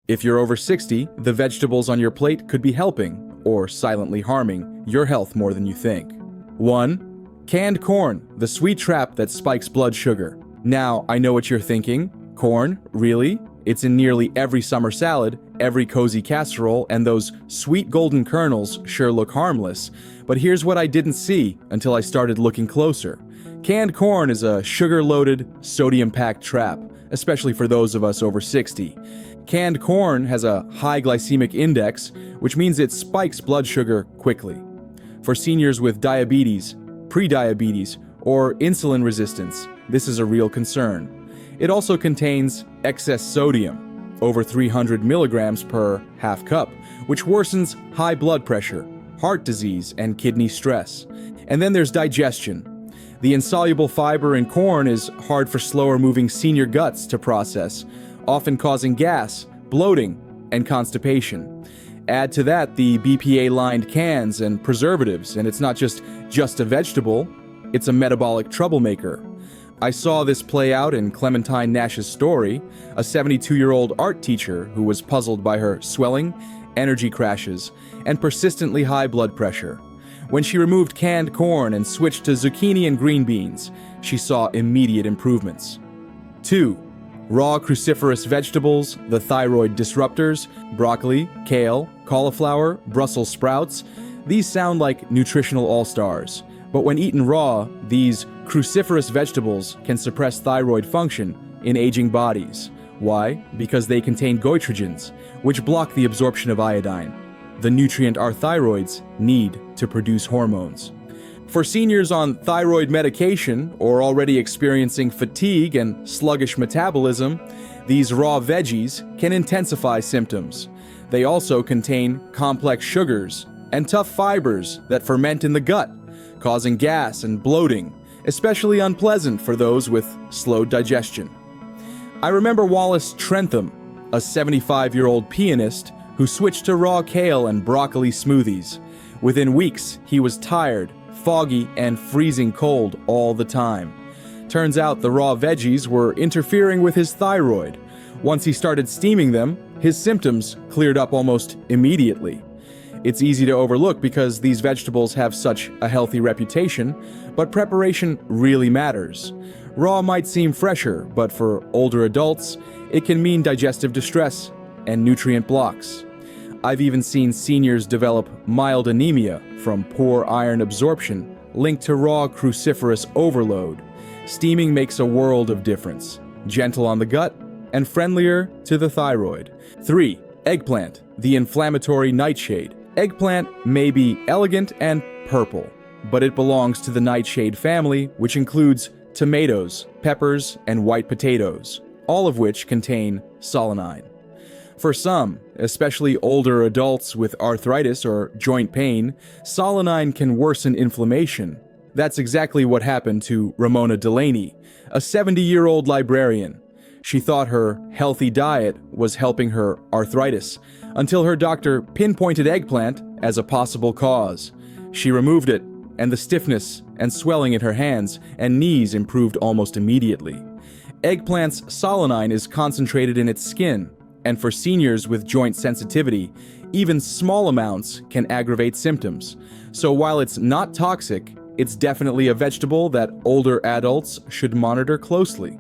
If you're over 60, the vegetables on your plate could be helping, or silently harming, your health more than you think. 1. Canned corn, the sweet trap that spikes blood sugar. Now, I know what you're thinking. Corn? Really? It's in nearly every summer salad, every cozy casserole, and those sweet golden kernels sure look harmless. But here's what I didn't see until I started looking closer. Canned corn is a sugar-loaded, sodium-packed trap, especially for those of us over 60. Canned corn has a high glycemic index, which means it spikes blood sugar quickly. For seniors with diabetes, prediabetes, or insulin resistance, this is a real concern. It also contains excess sodium, over 300 milligrams per half cup, which worsens high blood pressure, heart disease, and kidney stress. And then there's digestion. The insoluble fiber in corn is hard for slower-moving senior guts to process, often causing gas, bloating, and constipation. Add to that the BPA-lined cans and preservatives, and it's not just a vegetable, it's a metabolic troublemaker. I saw this play out in Clementine Nash's story, a 72-year-old art teacher who was puzzled by her swelling, energy crashes, and persistently high blood pressure. When she removed canned corn and switched to zucchini and green beans, she saw immediate improvements. 2. Raw cruciferous vegetables, the thyroid disruptors, broccoli, kale, cauliflower, Brussels sprouts. These sound like nutritional all-stars. But when eaten raw, these cruciferous vegetables can suppress thyroid function in aging bodies. Why? Because they contain goitrogens, which block the absorption of iodine, the nutrient our thyroids need to produce hormones. For seniors on thyroid medication or already experiencing fatigue and sluggish metabolism, these raw veggies can intensify symptoms. They also contain complex sugars and tough fibers that ferment in the gut, causing gas and bloating, especially unpleasant for those with slow digestion. I remember Wallace Trentham, a 75-year-old pianist who switched to raw kale and broccoli smoothies. Within weeks, he was tired, foggy, and freezing cold all the time. Turns out the raw veggies were interfering with his thyroid. Once he started steaming them, his symptoms cleared up almost immediately. It's easy to overlook because these vegetables have such a healthy reputation, but preparation really matters. Raw might seem fresher, but for older adults, it can mean digestive distress and nutrient blocks. I've even seen seniors develop mild anemia from poor iron absorption linked to raw cruciferous overload. Steaming makes a world of difference, gentle on the gut and friendlier to the thyroid. 3. Eggplant, the inflammatory nightshade. Eggplant may be elegant and purple, but it belongs to the nightshade family, which includes tomatoes, peppers, and white potatoes, all of which contain solanine. For some, especially older adults with arthritis or joint pain, solanine can worsen inflammation. That's exactly what happened to Ramona Delaney, a 70-year-old librarian. She thought her healthy diet was helping her arthritis, until her doctor pinpointed eggplant as a possible cause. She removed it, and the stiffness and swelling in her hands and knees improved almost immediately. Eggplant's solanine is concentrated in its skin, and for seniors with joint sensitivity, even small amounts can aggravate symptoms. So while it's not toxic, it's definitely a vegetable that older adults should monitor closely.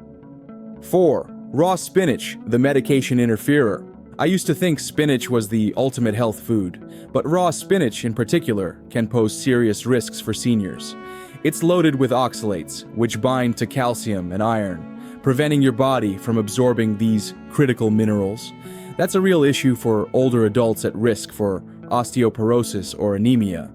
4. Raw spinach, the medication interferer. I used to think spinach was the ultimate health food, but raw spinach in particular can pose serious risks for seniors. It's loaded with oxalates, which bind to calcium and iron, preventing your body from absorbing these critical minerals. That's a real issue for older adults at risk for osteoporosis or anemia.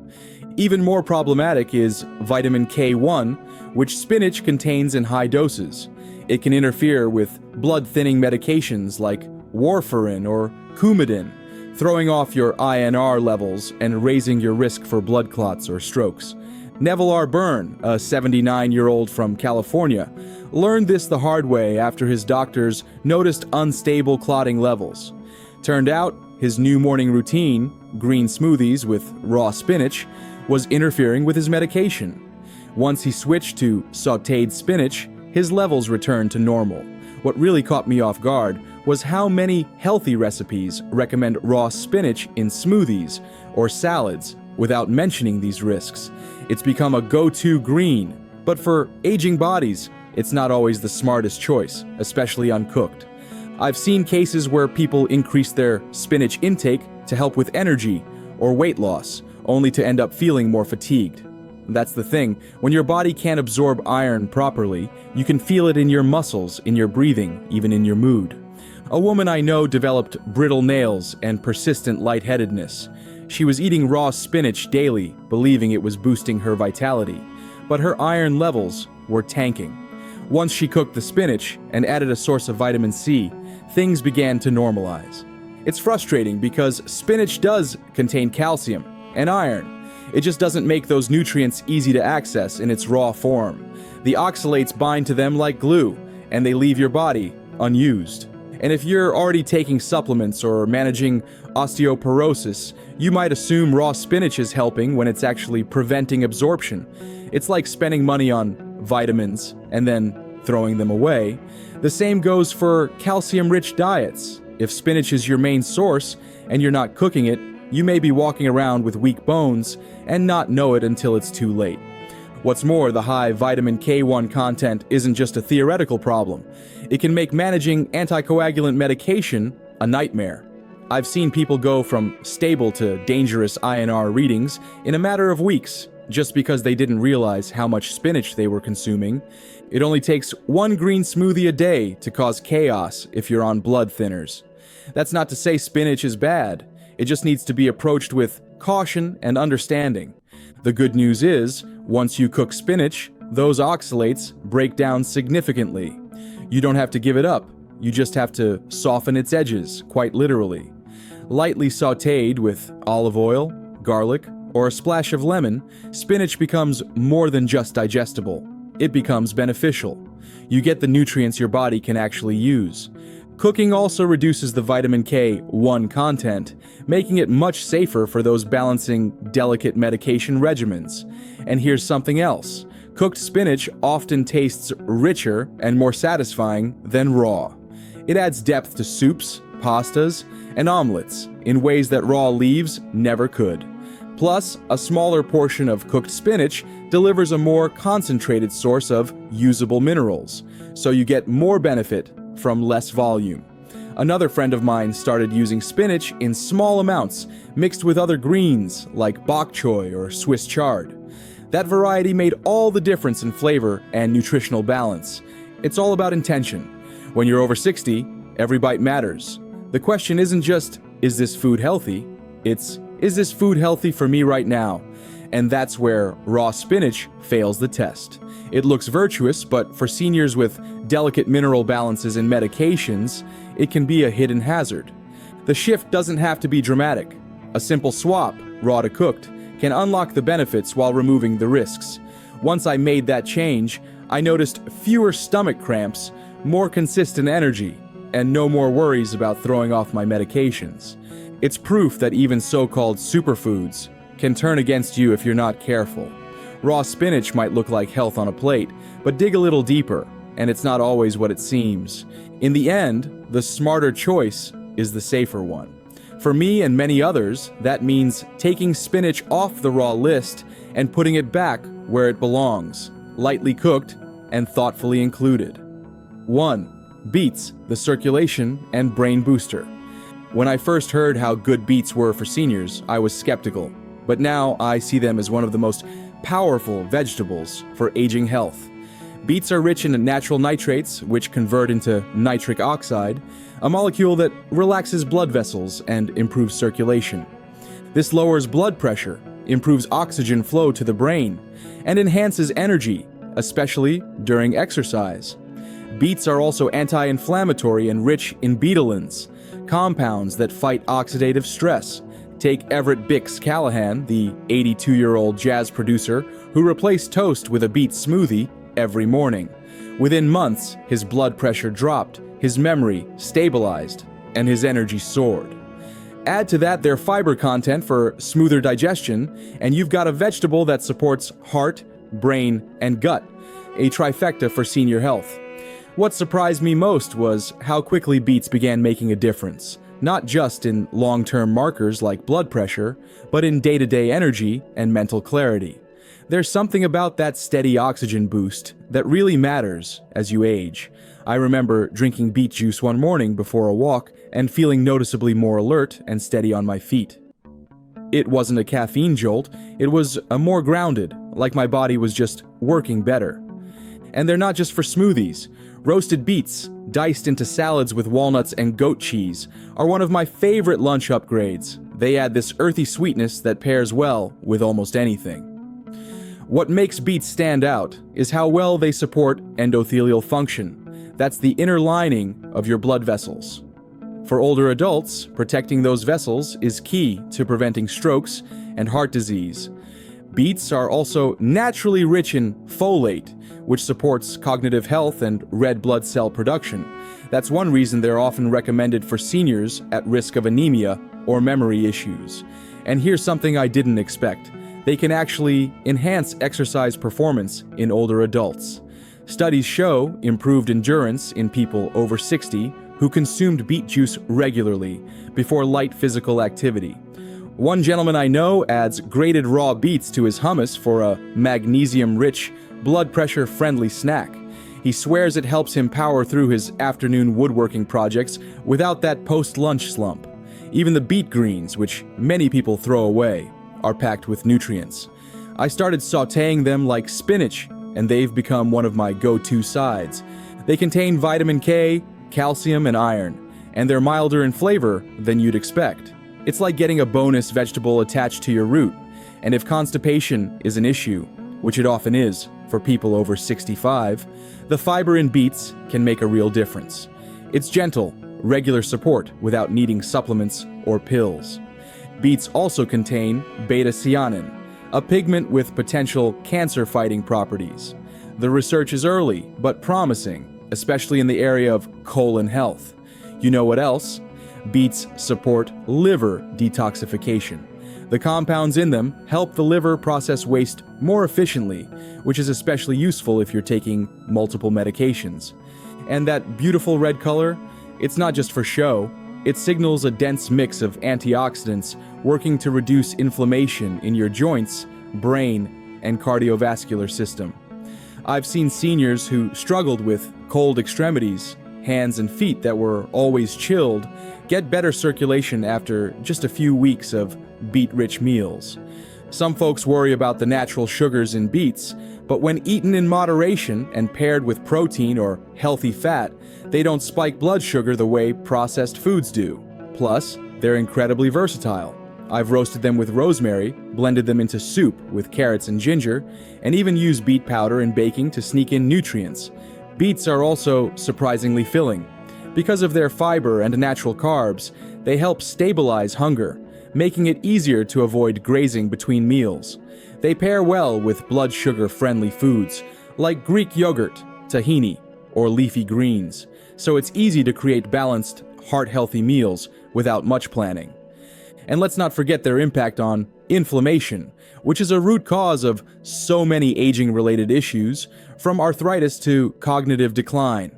Even more problematic is vitamin K1, which spinach contains in high doses. It can interfere with blood-thinning medications like warfarin or Coumadin, throwing off your INR levels and raising your risk for blood clots or strokes. Neville R. Byrne, a 79-year-old from California, learned this the hard way after his doctors noticed unstable clotting levels. Turned out, his new morning routine, green smoothies with raw spinach, was interfering with his medication. Once he switched to sautéed spinach, his levels returned to normal. What really caught me off guard was how many healthy recipes recommend raw spinach in smoothies or salads without mentioning these risks. It's become a go-to green, but for aging bodies, it's not always the smartest choice, especially uncooked. I've seen cases where people increase their spinach intake to help with energy or weight loss, only to end up feeling more fatigued. That's the thing, when your body can't absorb iron properly, you can feel it in your muscles, in your breathing, even in your mood. A woman I know developed brittle nails and persistent lightheadedness. She was eating raw spinach daily, believing it was boosting her vitality, but her iron levels were tanking. Once she cooked the spinach and added a source of vitamin C, things began to normalize. It's frustrating because spinach does contain calcium and iron. It just doesn't make those nutrients easy to access in its raw form. The oxalates bind to them like glue, and they leave your body unused. And if you're already taking supplements or managing osteoporosis, you might assume raw spinach is helping when it's actually preventing absorption. It's like spending money on vitamins and then throwing them away. The same goes for calcium-rich diets. If spinach is your main source and you're not cooking it, you may be walking around with weak bones and not know it until it's too late. What's more, the high vitamin K1 content isn't just a theoretical problem. It can make managing anticoagulant medication a nightmare. I've seen people go from stable to dangerous INR readings in a matter of weeks, just because they didn't realize how much spinach they were consuming. It only takes one green smoothie a day to cause chaos if you're on blood thinners. That's not to say spinach is bad. It just needs to be approached with caution and understanding. The good news is, once you cook spinach, those oxalates break down significantly. You don't have to give it up. You just have to soften its edges, quite literally. Lightly sautéed with olive oil, garlic, or a splash of lemon, spinach becomes more than just digestible. It becomes beneficial. You get the nutrients your body can actually use. Cooking also reduces the vitamin K1 content, making it much safer for those balancing delicate medication regimens. And here's something else. Cooked spinach often tastes richer and more satisfying than raw. It adds depth to soups, pastas, and omelets in ways that raw leaves never could. Plus, a smaller portion of cooked spinach delivers a more concentrated source of usable minerals, so you get more benefit from less volume. Another friend of mine started using spinach in small amounts, mixed with other greens like bok choy or Swiss chard. That variety made all the difference in flavor and nutritional balance. It's all about intention. When you're over 60, every bite matters. The question isn't just, is this food healthy? It's, is this food healthy for me right now? And that's where raw spinach fails the test. It looks virtuous, but for seniors with delicate mineral balances and medications, it can be a hidden hazard. The shift doesn't have to be dramatic. A simple swap, raw to cooked, can unlock the benefits while removing the risks. Once I made that change, I noticed fewer stomach cramps, more consistent energy, and no more worries about throwing off my medications. It's proof that even so-called superfoods can turn against you if you're not careful. Raw spinach might look like health on a plate, but dig a little deeper, and it's not always what it seems. In the end, the smarter choice is the safer one. For me and many others, that means taking spinach off the raw list and putting it back where it belongs, lightly cooked and thoughtfully included. 1. Beets, the circulation and brain booster. When I first heard how good beets were for seniors, I was skeptical, but now I see them as one of the most powerful vegetables for aging health. Beets are rich in natural nitrates, which convert into nitric oxide, a molecule that relaxes blood vessels and improves circulation. This lowers blood pressure, improves oxygen flow to the brain, and enhances energy, especially during exercise. Beets are also anti-inflammatory and rich in betalains, compounds that fight oxidative stress. Take Everett Bix Callahan, the 82-year-old jazz producer who replaced toast with a beet smoothie every morning. Within months, his blood pressure dropped, his memory stabilized, and his energy soared. Add to that their fiber content for smoother digestion, and you've got a vegetable that supports heart, brain, and gut, a trifecta for senior health. What surprised me most was how quickly beets began making a difference, not just in long-term markers like blood pressure, but in day-to-day energy and mental clarity. There's something about that steady oxygen boost that really matters as you age. I remember drinking beet juice one morning before a walk and feeling noticeably more alert and steady on my feet. It wasn't a caffeine jolt, it was a more grounded, like my body was just working better. And they're not just for smoothies. Roasted beets, diced into salads with walnuts and goat cheese, are one of my favorite lunch upgrades. They add this earthy sweetness that pairs well with almost anything. What makes beets stand out is how well they support endothelial function. That's the inner lining of your blood vessels. For older adults, protecting those vessels is key to preventing strokes and heart disease. Beets are also naturally rich in folate, which supports cognitive health and red blood cell production. That's one reason they're often recommended for seniors at risk of anemia or memory issues. And here's something I didn't expect. They can actually enhance exercise performance in older adults. Studies show improved endurance in people over 60 who consumed beet juice regularly before light physical activity. One gentleman I know adds grated raw beets to his hummus for a magnesium-rich, blood pressure-friendly snack. He swears it helps him power through his afternoon woodworking projects without that post-lunch slump. Even the beet greens, which many people throw away, are packed with nutrients. I started sautéing them like spinach, and they've become one of my go-to sides. They contain vitamin K, calcium, and iron, and they're milder in flavor than you'd expect. It's like getting a bonus vegetable attached to your root, and if constipation is an issue, which it often is for people over 65, the fiber in beets can make a real difference. It's gentle, regular support without needing supplements or pills. Beets also contain beta-cyanin, a pigment with potential cancer-fighting properties. The research is early but promising, especially in the area of colon health. You know what else? Beets support liver detoxification. The compounds in them help the liver process waste more efficiently, which is especially useful if you're taking multiple medications. And that beautiful red color, it's not just for show. It signals a dense mix of antioxidants working to reduce inflammation in your joints, brain, and cardiovascular system. I've seen seniors who struggled with cold extremities, hands and feet that were always chilled, get better circulation after just a few weeks of beet-rich meals. Some folks worry about the natural sugars in beets, but when eaten in moderation and paired with protein or healthy fat, they don't spike blood sugar the way processed foods do. Plus, they're incredibly versatile. I've roasted them with rosemary, blended them into soup with carrots and ginger, and even used beet powder in baking to sneak in nutrients. Beets are also surprisingly filling. Because of their fiber and natural carbs, they help stabilize hunger, making it easier to avoid grazing between meals. They pair well with blood sugar-friendly foods, like Greek yogurt, tahini, or leafy greens, so it's easy to create balanced, heart-healthy meals without much planning. And let's not forget their impact on inflammation, which is a root cause of so many aging-related issues, from arthritis to cognitive decline.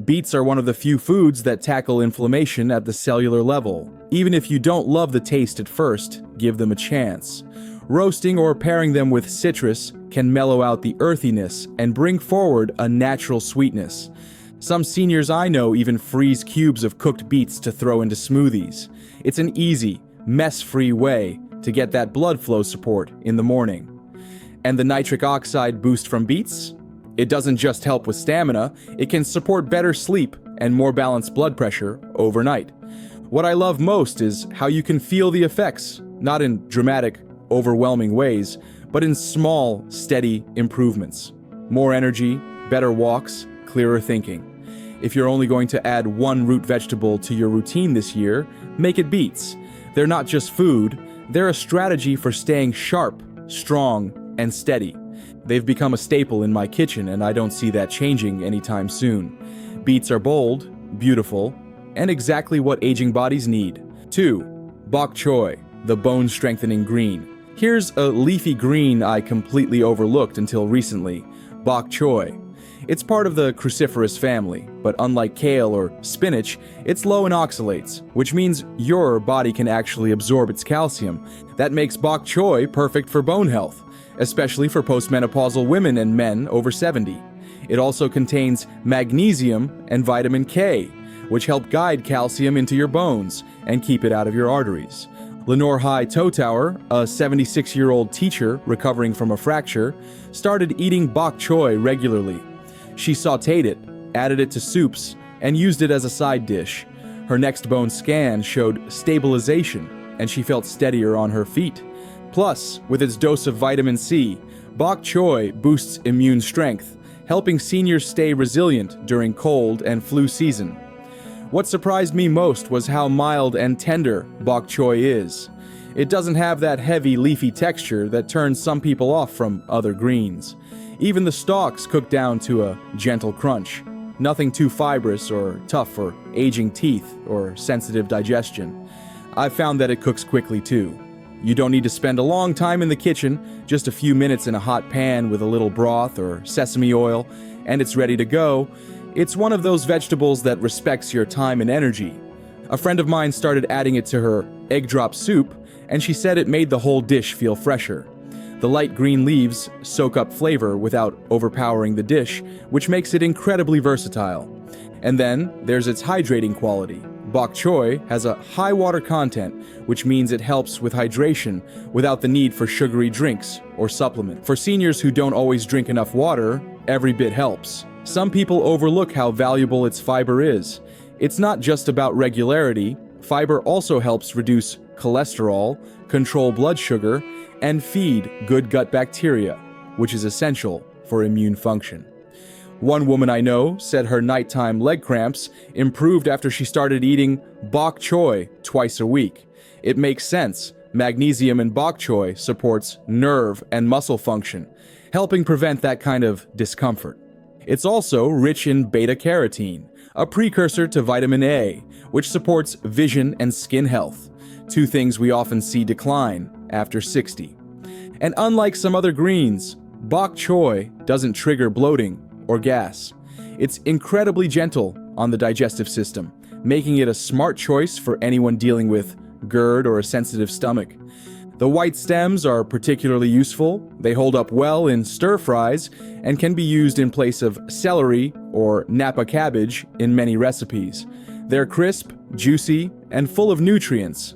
Beets are one of the few foods that tackle inflammation at the cellular level. Even if you don't love the taste at first, give them a chance. Roasting or pairing them with citrus can mellow out the earthiness and bring forward a natural sweetness. Some seniors I know even freeze cubes of cooked beets to throw into smoothies. It's an easy, mess-free way to get that blood flow support in the morning. And the nitric oxide boost from beets? It doesn't just help with stamina, it can support better sleep and more balanced blood pressure overnight. What I love most is how you can feel the effects, not in dramatic, overwhelming ways, but in small, steady improvements. More energy, better walks, clearer thinking. If you're only going to add one root vegetable to your routine this year, make it beets. They're not just food, they're a strategy for staying sharp, strong, and steady. They've become a staple in my kitchen, and I don't see that changing anytime soon. Beets are bold, beautiful, and exactly what aging bodies need. 2. Bok choy, the bone-strengthening green. Here's a leafy green I completely overlooked until recently, bok choy. It's part of the cruciferous family, but unlike kale or spinach, it's low in oxalates, which means your body can actually absorb its calcium. That makes bok choy perfect for bone health, especially for postmenopausal women and men over 70. It also contains magnesium and vitamin K, which help guide calcium into your bones and keep it out of your arteries. Lenore High Totower, a 76-year-old teacher recovering from a fracture, started eating bok choy regularly. She sautéed it, added it to soups, and used it as a side dish. Her next bone scan showed stabilization, and she felt steadier on her feet. Plus, with its dose of vitamin C, bok choy boosts immune strength, helping seniors stay resilient during cold and flu season. What surprised me most was how mild and tender bok choy is. It doesn't have that heavy, leafy texture that turns some people off from other greens. Even the stalks cook down to a gentle crunch. Nothing too fibrous or tough for aging teeth or sensitive digestion. I've found that it cooks quickly too. You don't need to spend a long time in the kitchen, just a few minutes in a hot pan with a little broth or sesame oil, and it's ready to go. It's one of those vegetables that respects your time and energy. A friend of mine started adding it to her egg drop soup, and she said it made the whole dish feel fresher. The light green leaves soak up flavor without overpowering the dish, which makes it incredibly versatile. And then there's its hydrating quality. Bok choy has a high water content, which means it helps with hydration without the need for sugary drinks or supplement. For seniors who don't always drink enough water, every bit helps. Some people overlook how valuable its fiber is. It's not just about regularity. Fiber also helps reduce cholesterol, control blood sugar, and feed good gut bacteria, which is essential for immune function. One woman I know said her nighttime leg cramps improved after she started eating bok choy twice a week. It makes sense. Magnesium in bok choy supports nerve and muscle function, helping prevent that kind of discomfort. It's also rich in beta-carotene, a precursor to vitamin A, which supports vision and skin health, two things we often see decline after 60. And unlike some other greens, bok choy doesn't trigger bloating or gas. It's incredibly gentle on the digestive system, making it a smart choice for anyone dealing with GERD or a sensitive stomach. The white stems are particularly useful. They hold up well in stir-fries and can be used in place of celery or Napa cabbage in many recipes. They're crisp, juicy, and full of nutrients.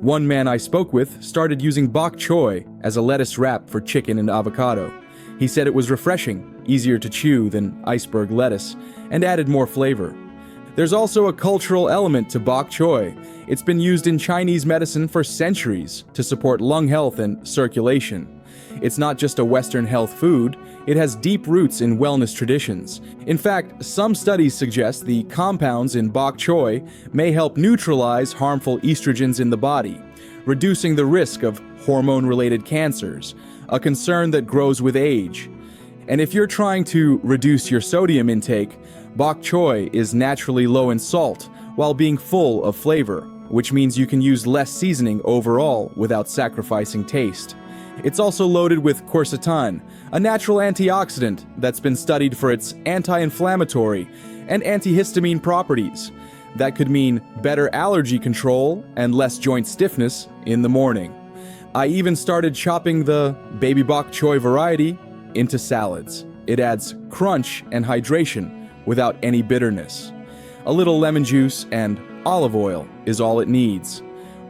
One man I spoke with started using bok choy as a lettuce wrap for chicken and avocado. He said it was refreshing, easier to chew than iceberg lettuce, and added more flavor. There's also a cultural element to bok choy. It's been used in Chinese medicine for centuries to support lung health and circulation. It's not just a Western health food, it has deep roots in wellness traditions. In fact, some studies suggest the compounds in bok choy may help neutralize harmful estrogens in the body, reducing the risk of hormone-related cancers, a concern that grows with age. And if you're trying to reduce your sodium intake, bok choy is naturally low in salt while being full of flavor, which means you can use less seasoning overall without sacrificing taste. It's also loaded with quercetin, a natural antioxidant that's been studied for its anti-inflammatory and antihistamine properties. That could mean better allergy control and less joint stiffness in the morning. I even started chopping the baby bok choy variety into salads. It adds crunch and hydration without any bitterness. A little lemon juice and olive oil is all it needs.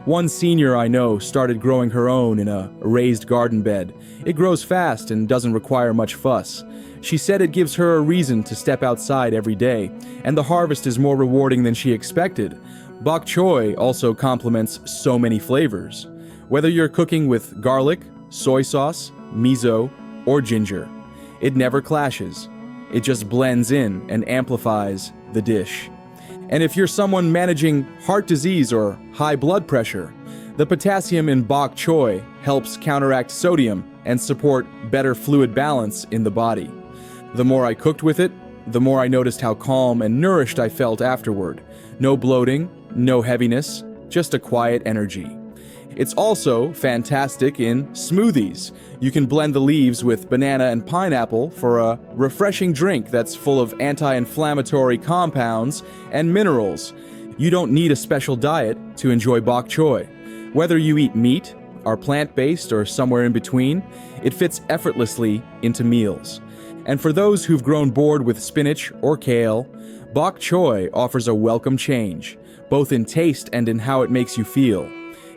One senior I know started growing her own in a raised garden bed. It grows fast and doesn't require much fuss. She said it gives her a reason to step outside every day, and the harvest is more rewarding than she expected. Bok choy also complements so many flavors. Whether you're cooking with garlic, soy sauce, miso, or ginger, it never clashes. It just blends in and amplifies the dish. And if you're someone managing heart disease or high blood pressure, the potassium in bok choy helps counteract sodium and support better fluid balance in the body. The more I cooked with it, the more I noticed how calm and nourished I felt afterward. No bloating, no heaviness, just a quiet energy. It's also fantastic in smoothies. You can blend the leaves with banana and pineapple for a refreshing drink that's full of anti-inflammatory compounds and minerals. You don't need a special diet to enjoy bok choy. Whether you eat meat, are plant-based, or somewhere in between, it fits effortlessly into meals. And for those who've grown bored with spinach or kale, bok choy offers a welcome change, both in taste and in how it makes you feel.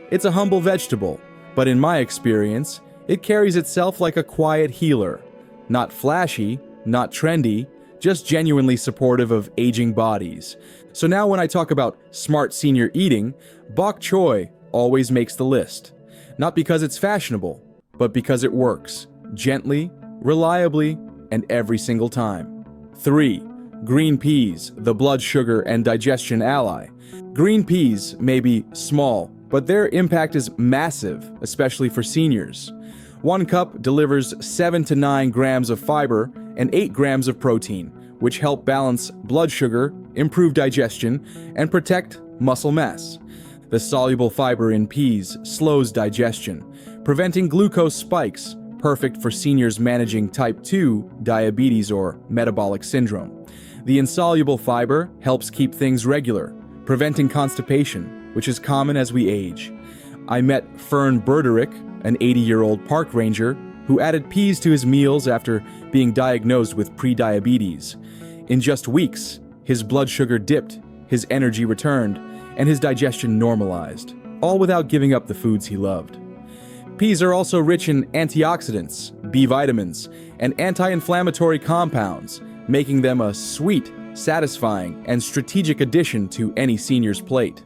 It's a humble vegetable, but in my experience, it carries itself like a quiet healer. Not flashy, not trendy, just genuinely supportive of aging bodies. So now when I talk about smart senior eating, bok choy always makes the list. Not because it's fashionable, but because it works, gently, reliably, and every single time. 3. Green peas, the blood sugar and digestion ally. Green peas may be small, but their impact is massive, especially for seniors. 1 cup delivers 7 to 9 grams of fiber and 8 grams of protein, which help balance blood sugar, improve digestion, and protect muscle mass. The soluble fiber in peas slows digestion, preventing glucose spikes, perfect for seniors managing type 2 diabetes or metabolic syndrome. The insoluble fiber helps keep things regular, preventing constipation, which is common as we age. I met Fern Berderick, an 80-year-old park ranger, who added peas to his meals after being diagnosed with prediabetes. In just weeks, his blood sugar dipped, his energy returned, and his digestion normalized, all without giving up the foods he loved. Peas are also rich in antioxidants, B vitamins, and anti-inflammatory compounds, making them a sweet, satisfying, and strategic addition to any senior's plate.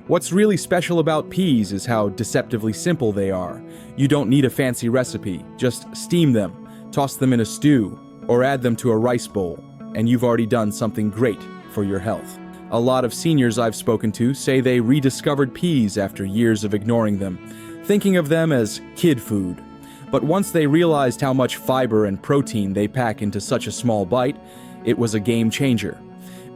What's really special about peas is how deceptively simple they are. You don't need a fancy recipe, just steam them, toss them in a stew, or add them to a rice bowl, and you've already done something great for your health. A lot of seniors I've spoken to say they rediscovered peas after years of ignoring them, thinking of them as kid food. But once they realized how much fiber and protein they pack into such a small bite, it was a game changer.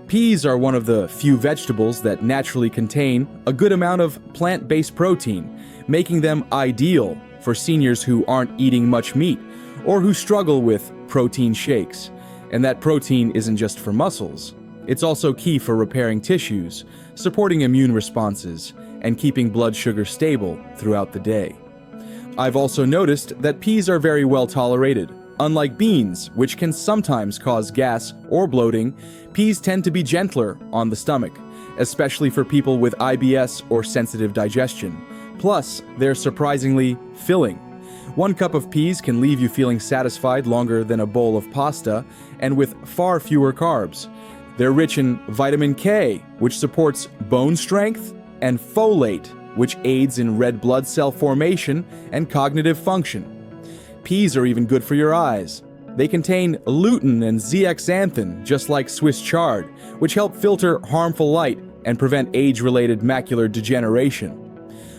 Peas are one of the few vegetables that naturally contain a good amount of plant-based protein, making them ideal for seniors who aren't eating much meat or who struggle with protein shakes. And that protein isn't just for muscles. It's also key for repairing tissues, supporting immune responses, and keeping blood sugar stable throughout the day. I've also noticed that peas are very well tolerated. Unlike beans, which can sometimes cause gas or bloating, peas tend to be gentler on the stomach, especially for people with IBS or sensitive digestion. Plus, they're surprisingly filling. 1 cup of peas can leave you feeling satisfied longer than a bowl of pasta, and with far fewer carbs. They're rich in vitamin K, which supports bone strength, and folate, which aids in red blood cell formation and cognitive function. Peas are even good for your eyes. They contain lutein and zeaxanthin, just like Swiss chard, which help filter harmful light and prevent age-related macular degeneration.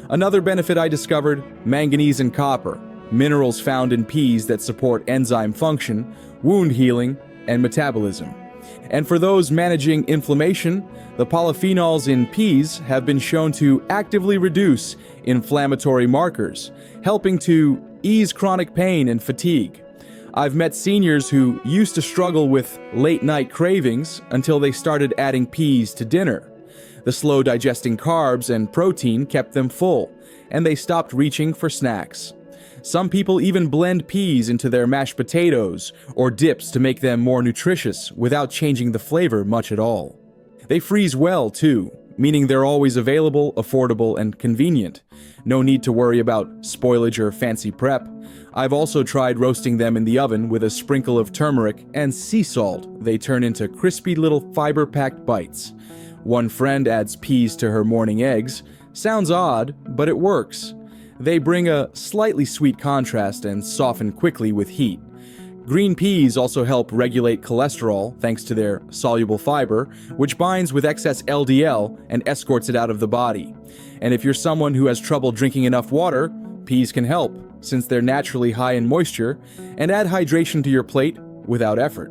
Another benefit I discovered: manganese and copper, minerals found in peas that support enzyme function, wound healing, and metabolism. And for those managing inflammation, the polyphenols in peas have been shown to actively reduce inflammatory markers, helping to ease chronic pain and fatigue. I've met seniors who used to struggle with late-night cravings until they started adding peas to dinner. The slow digesting carbs and protein kept them full, and they stopped reaching for snacks. Some people even blend peas into their mashed potatoes or dips to make them more nutritious without changing the flavor much at all. They freeze well, too, meaning they're always available, affordable, and convenient. No need to worry about spoilage or fancy prep. I've also tried roasting them in the oven with a sprinkle of turmeric and sea salt. They turn into crispy little fiber-packed bites. One friend adds peas to her morning eggs. Sounds odd, but it works. They bring a slightly sweet contrast and soften quickly with heat. Green peas also help regulate cholesterol thanks to their soluble fiber, which binds with excess LDL and escorts it out of the body. And if you're someone who has trouble drinking enough water, peas can help, since they're naturally high in moisture, and add hydration to your plate without effort.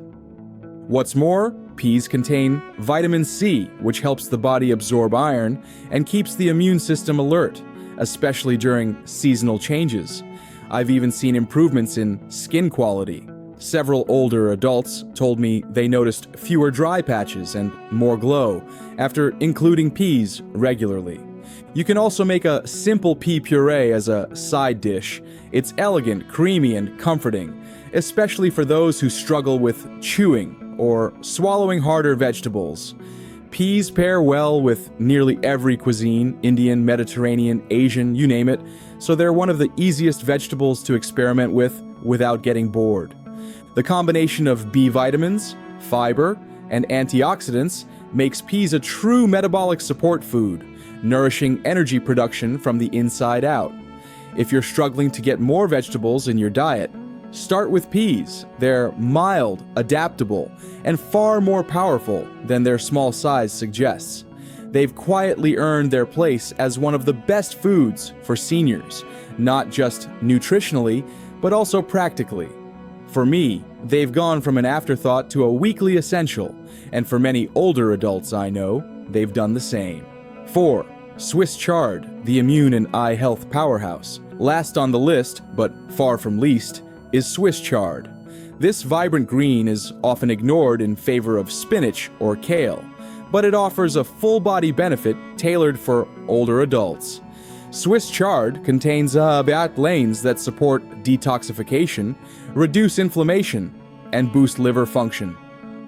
What's more, peas contain vitamin C, which helps the body absorb iron and keeps the immune system alert. especially during seasonal changes. I've even seen improvements in skin quality. Several older adults told me they noticed fewer dry patches and more glow after including peas regularly. You can also make a simple pea puree as a side dish. It's elegant, creamy, and comforting, especially for those who struggle with chewing or swallowing harder vegetables. Peas pair well with nearly every cuisine, Indian, Mediterranean, Asian, you name it, so they're one of the easiest vegetables to experiment with without getting bored. The combination of B vitamins, fiber, and antioxidants makes peas a true metabolic support food, nourishing energy production from the inside out. If you're struggling to get more vegetables in your diet, start with peas. They're mild, adaptable, and far more powerful than their small size suggests. They've quietly earned their place as one of the best foods for seniors, not just nutritionally, but also practically. For me, they've gone from an afterthought to a weekly essential, and for many older adults I know, they've done the same. 4. Swiss chard, the immune and eye health powerhouse. Last on the list, but far from least, is Swiss chard. This vibrant green is often ignored in favor of spinach or kale, but it offers a full-body benefit tailored for older adults. Swiss chard contains lanes that support detoxification, reduce inflammation, and boost liver function.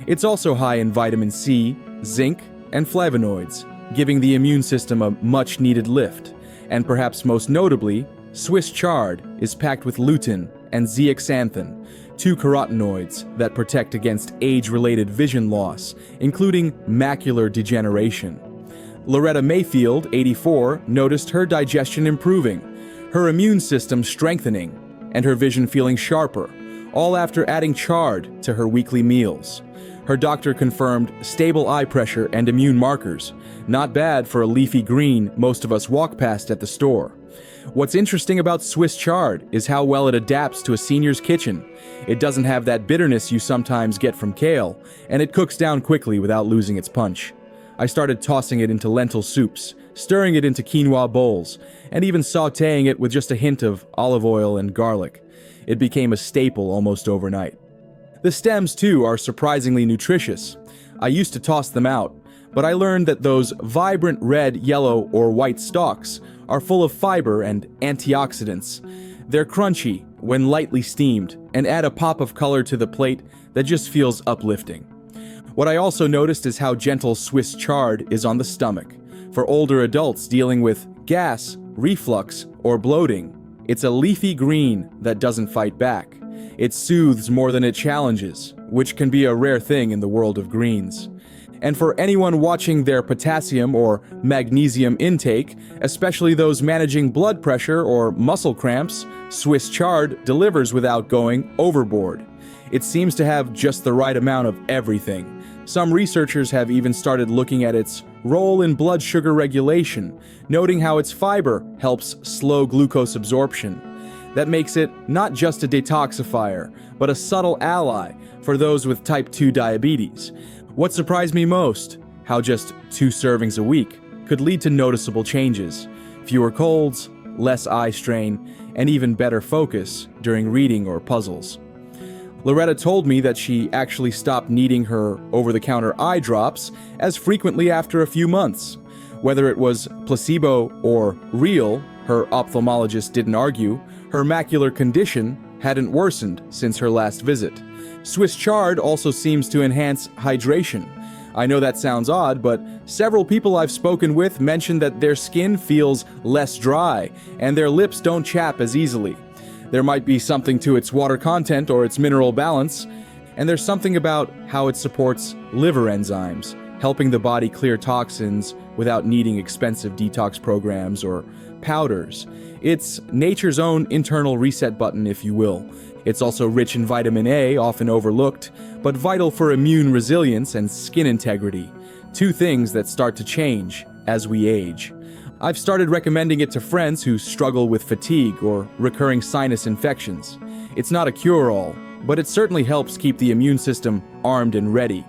It's also high in vitamin C, zinc, and flavonoids, giving the immune system a much-needed lift. And perhaps most notably, Swiss chard is packed with lutein and zeaxanthin, two carotenoids that protect against age-related vision loss, including macular degeneration. Loretta Mayfield, 84, noticed her digestion improving, her immune system strengthening, and her vision feeling sharper, all after adding chard to her weekly meals. Her doctor confirmed stable eye pressure and immune markers. Not bad for a leafy green most of us walk past at the store. What's interesting about Swiss chard is how well it adapts to a senior's kitchen. It doesn't have that bitterness you sometimes get from kale, and it cooks down quickly without losing its punch. I started tossing it into lentil soups, stirring it into quinoa bowls, and even sautéing it with just a hint of olive oil and garlic. It became a staple almost overnight. The stems, too, are surprisingly nutritious. I used to toss them out, but I learned that those vibrant red, yellow, or white stalks are full of fiber and antioxidants. They're crunchy when lightly steamed and add a pop of color to the plate that just feels uplifting. What I also noticed is how gentle Swiss chard is on the stomach. For older adults dealing with gas, reflux, or bloating, it's a leafy green that doesn't fight back. It soothes more than it challenges, which can be a rare thing in the world of greens. And for anyone watching their potassium or magnesium intake, especially those managing blood pressure or muscle cramps, Swiss chard delivers without going overboard. It seems to have just the right amount of everything. Some researchers have even started looking at its role in blood sugar regulation, noting how its fiber helps slow glucose absorption. That makes it not just a detoxifier, but a subtle ally for those with type 2 diabetes. What surprised me most? How just 2 servings a week could lead to noticeable changes. Fewer colds, less eye strain, and even better focus during reading or puzzles. Loretta told me that she actually stopped needing her over-the-counter eye drops as frequently after a few months. Whether it was placebo or real, her ophthalmologist didn't argue, her macular condition hadn't worsened since her last visit. Swiss chard also seems to enhance hydration. I know that sounds odd, but several people I've spoken with mention that their skin feels less dry and their lips don't chap as easily. There might be something to its water content or its mineral balance, and there's something about how it supports liver enzymes, helping the body clear toxins without needing expensive detox programs or powders. It's nature's own internal reset button, if you will. It's also rich in vitamin A, often overlooked, but vital for immune resilience and skin integrity, 2 things that start to change as we age. I've started recommending it to friends who struggle with fatigue or recurring sinus infections. It's not a cure-all, but it certainly helps keep the immune system armed and ready.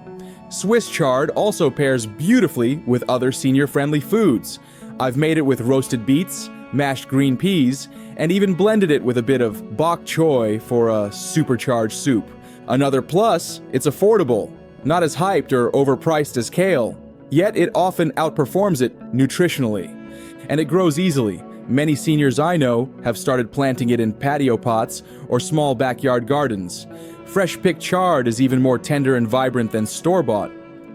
Swiss chard also pairs beautifully with other senior-friendly foods. I've made it with roasted beets, mashed green peas, and even blended it with a bit of bok choy for a supercharged soup. Another plus, it's affordable, not as hyped or overpriced as kale, yet it often outperforms it nutritionally. And it grows easily. Many seniors I know have started planting it in patio pots or small backyard gardens. Fresh-picked chard is even more tender and vibrant than store-bought.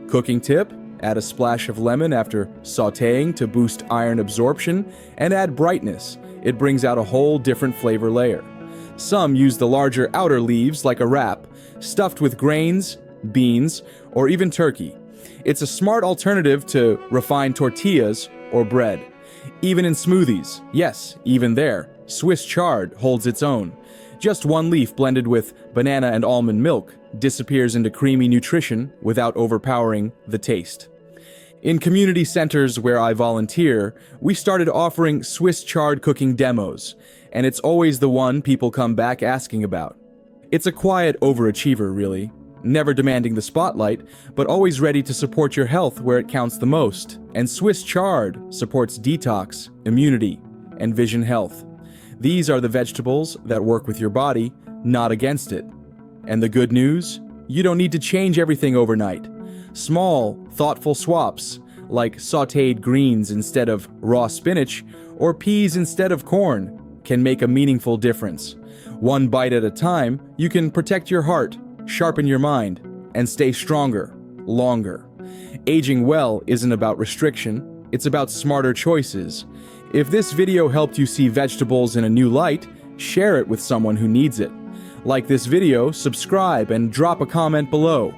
Cooking tip: add a splash of lemon after sautéing to boost iron absorption and add brightness. It brings out a whole different flavor layer. Some use the larger outer leaves like a wrap, stuffed with grains, beans, or even turkey. It's a smart alternative to refined tortillas or bread. Even in smoothies, yes, even there, Swiss chard holds its own. Just one leaf blended with banana and almond milk disappears into creamy nutrition without overpowering the taste. In community centers where I volunteer, we started offering Swiss chard cooking demos, and it's always the one people come back asking about. It's a quiet overachiever, really. Never demanding the spotlight, but always ready to support your health where it counts the most. And Swiss chard supports detox, immunity, and vision health. These are the vegetables that work with your body, not against it. And the good news? You don't need to change everything overnight. Small, thoughtful swaps, like sautéed greens instead of raw spinach, or peas instead of corn, can make a meaningful difference. One bite at a time, you can protect your heart, sharpen your mind, and stay stronger, longer. Aging well isn't about restriction, it's about smarter choices. If this video helped you see vegetables in a new light, share it with someone who needs it. Like this video, subscribe, and drop a comment below.